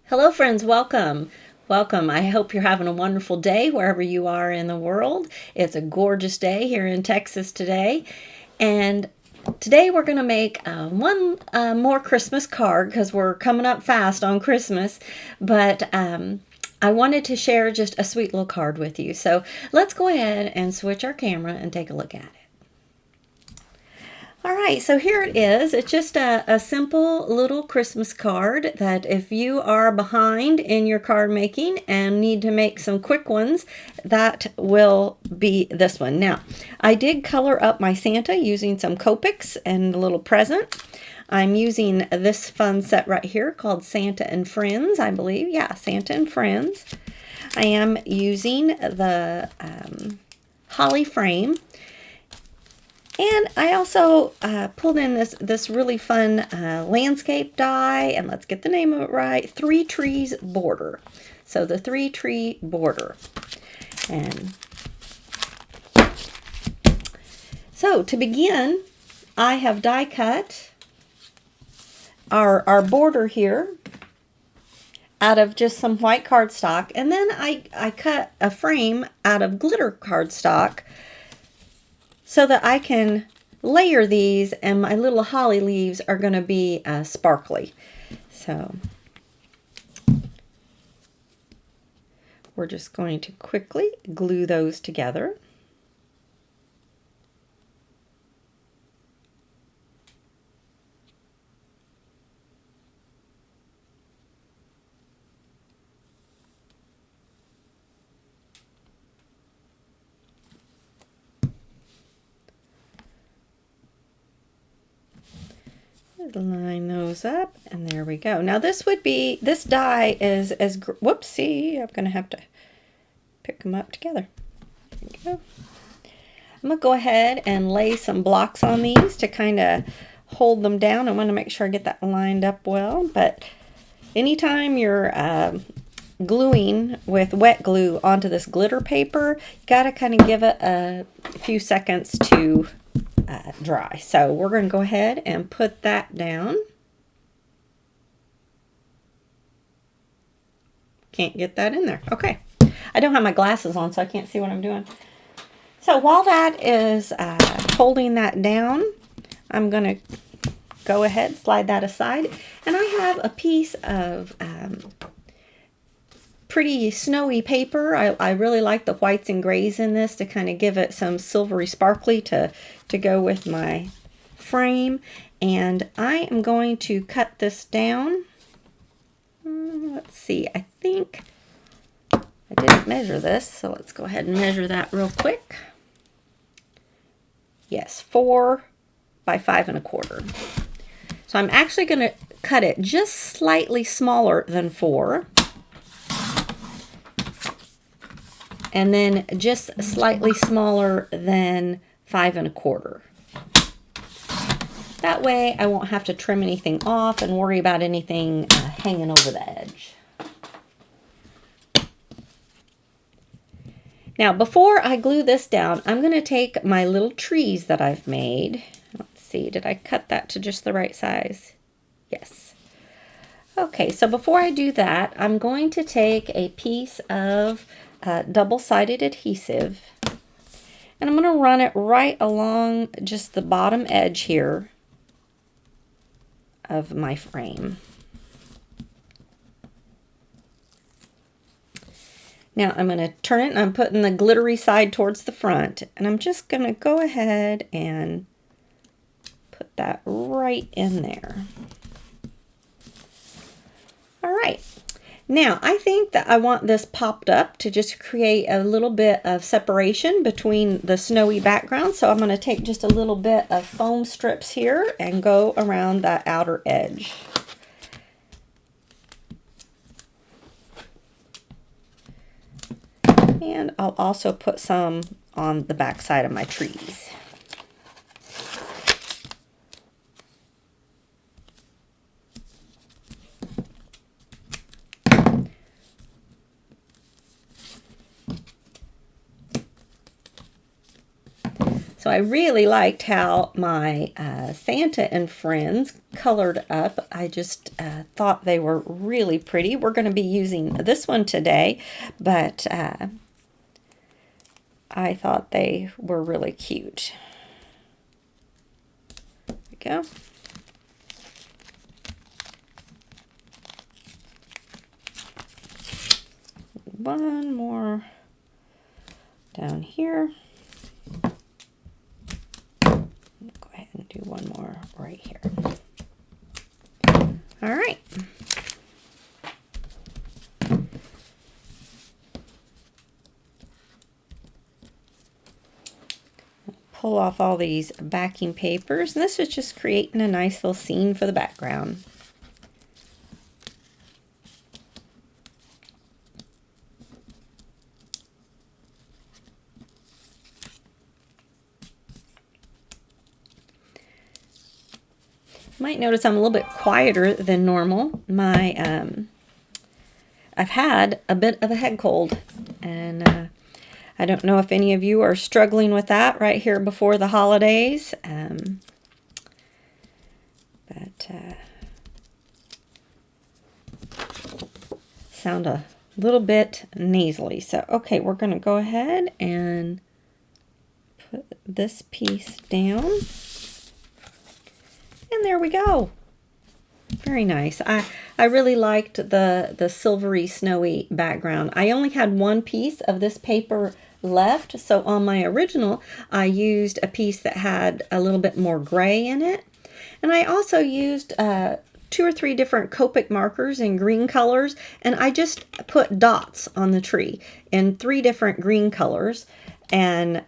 Hello, friends. Welcome. Welcome. I hope you're having a wonderful day wherever you are in the world. It's a gorgeous day here in Texas today. And today we're going to make one more Christmas card because we're coming up fast on Christmas. But I wanted to share just a sweet little card with you. So let's go ahead and switch our camera and take a look at it. All right, so here it is. It's just a simple little Christmas card that if you are behind in your card making and need to make some quick ones, that will be this one. Now, I did color up my Santa using some Copics and a little present. I'm using this fun set right here called Santa and Friends, I believe. Yeah, Santa and Friends. I am using the holly frame. And I also pulled in this really fun landscape die, and let's get the name of it right, 3 Trees Border. So the 3 Tree Border. And so to begin, I have die cut our border here out of just some white cardstock, and then I cut a frame out of glitter cardstock so that I can layer these, and my little holly leaves are going to be sparkly. So we're just going to quickly glue those together. Line those up, and there we go. Now this die is whoopsie, I'm gonna have to pick them up together. There we go. I'm gonna go ahead and lay some blocks on these to kind of hold them down. I want to make sure I get that lined up well, but anytime you're gluing with wet glue onto this glitter paper, you gotta kind of give it a few seconds to dry. So we're going to go ahead and put that down. Can't get that in there. Okay. I don't have my glasses on, so I can't see what I'm doing. So while that is holding that down, I'm going to go ahead, slide that aside, and I have a piece of pretty snowy paper. I really like the whites and grays in this to kind of give it some silvery sparkly to go with my frame. And I am going to cut this down. Let's see, I think I didn't measure this, so let's go ahead and measure that real quick. Yes, 4 by 5 1/4. So I'm actually going to cut it just slightly smaller than 4. And then just slightly smaller than 5 1/4. That way I won't have to trim anything off and worry about anything hanging over the edge. Now before I glue this down, I'm going to take my little trees that I've made. Let's see, did I cut that to just the right size? Yes. Okay, so before I do that, I'm going to take a piece of double-sided adhesive, and I'm going to run it right along just the bottom edge here of my frame. Now I'm going to turn it, and I'm putting the glittery side towards the front, and I'm just going to go ahead and put that right in there. All right. Now, I think that I want this popped up to just create a little bit of separation between the snowy background. So I'm going to take just a little bit of foam strips here and go around that outer edge. And I'll also put some on the back side of my trees. So I really liked how my Santa and Friends colored up. I just thought they were really pretty. We're going to be using this one today, but I thought they were really cute. There we go. One more down here. Go ahead and do one more right here. All right. Pull off all these backing papers, and this is just creating a nice little scene for the background. Might notice I'm a little bit quieter than normal. I've had a bit of a head cold, and I don't know if any of you are struggling with that right here before the holidays. Sound a little bit nasally. So, okay, we're going to go ahead and put this piece down. And there we go. Very nice. I really liked the silvery, snowy background. I only had one piece of this paper left, so on my original, I used a piece that had a little bit more gray in it. And I also used 2 or 3 different Copic markers in green colors, and I just put dots on the tree in 3 different green colors. And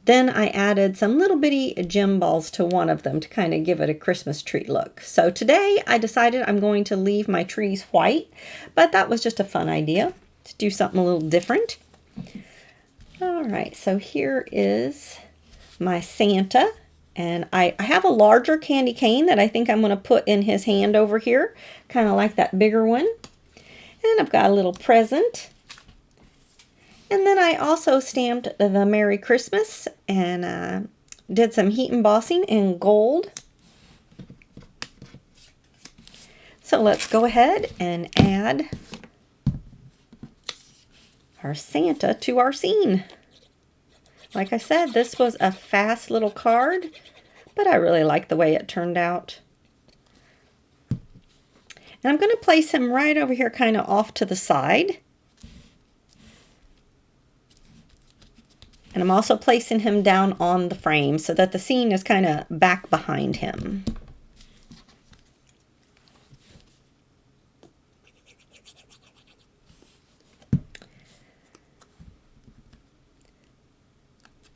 then I added some little bitty gem balls to one of them to kind of give it a Christmas tree look. So today I decided I'm going to leave my trees white, but that was just a fun idea to do something a little different. All right, so here is my Santa, and I have a larger candy cane that I think I'm going to put in his hand over here, kind of like that bigger one. And I've got a little present. And then I also stamped the Merry Christmas and did some heat embossing in gold. So let's go ahead and add our Santa to our scene. Like I said, this was a fast little card, but I really like the way it turned out. And I'm going to place him right over here kind of off to the side. And I'm also placing him down on the frame so that the scene is kind of back behind him.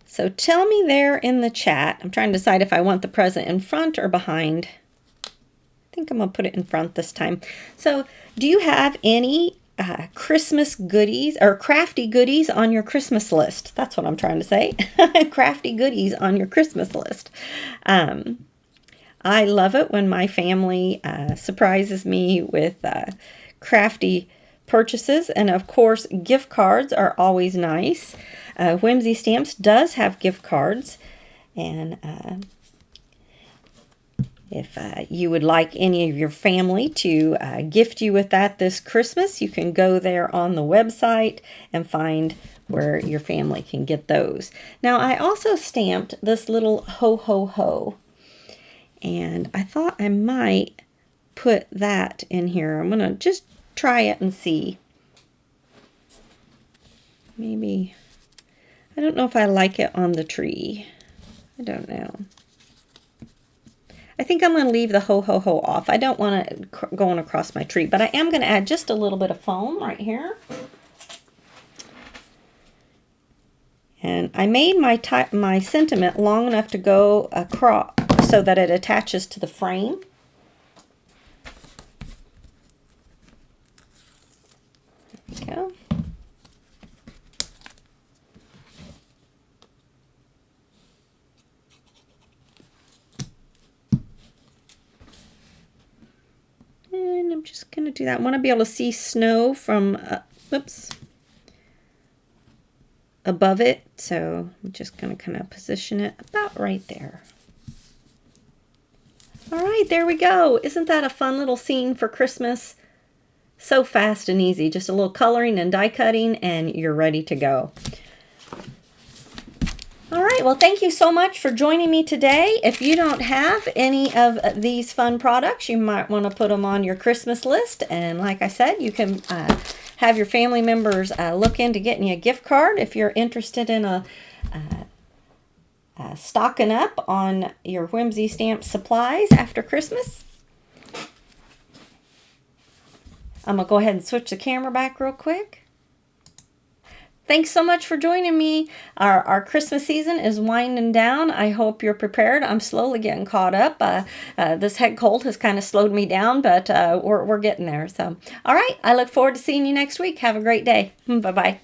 So tell me there in the chat, I'm trying to decide if I want the present in front or behind. I think I'm going to put it in front this time. So do you have any Christmas goodies or crafty goodies on your Christmas list? That's what I'm trying to say. Crafty goodies on your Christmas list. I love it when my family surprises me with crafty purchases, and of course gift cards are always nice. Whimsy Stamps does have gift cards, and if you would like any of your family to gift you with that this Christmas, you can go there on the website and find where your family can get those. Now, I also stamped this little ho ho ho, and I thought I might put that in here. I'm going to just try it and see. Maybe, I don't know if I like it on the tree. I don't know. I think I'm going to leave the ho ho ho off. I don't want it going across my tree, but I am going to add just a little bit of foam right here. And I made my sentiment long enough to go across so that it attaches to the frame. There we go. And I'm just going to do that. I want to be able to see snow from, oops. above it. So I'm just going to kind of position it about right there. All right, there we go. Isn't that a fun little scene for Christmas? So fast and easy. Just a little coloring and die cutting and you're ready to go. All right, well, thank you so much for joining me today. If you don't have any of these fun products, you might want to put them on your Christmas list. And like I said, you can have your family members look into getting you a gift card if you're interested in stocking up on your Whimsy stamp supplies after Christmas. I'm going to go ahead and switch the camera back real quick. Thanks so much for joining me. Our Christmas season is winding down. I hope you're prepared. I'm slowly getting caught up. This head cold has kind of slowed me down, but we're getting there. So, all right. I look forward to seeing you next week. Have a great day. Bye-bye.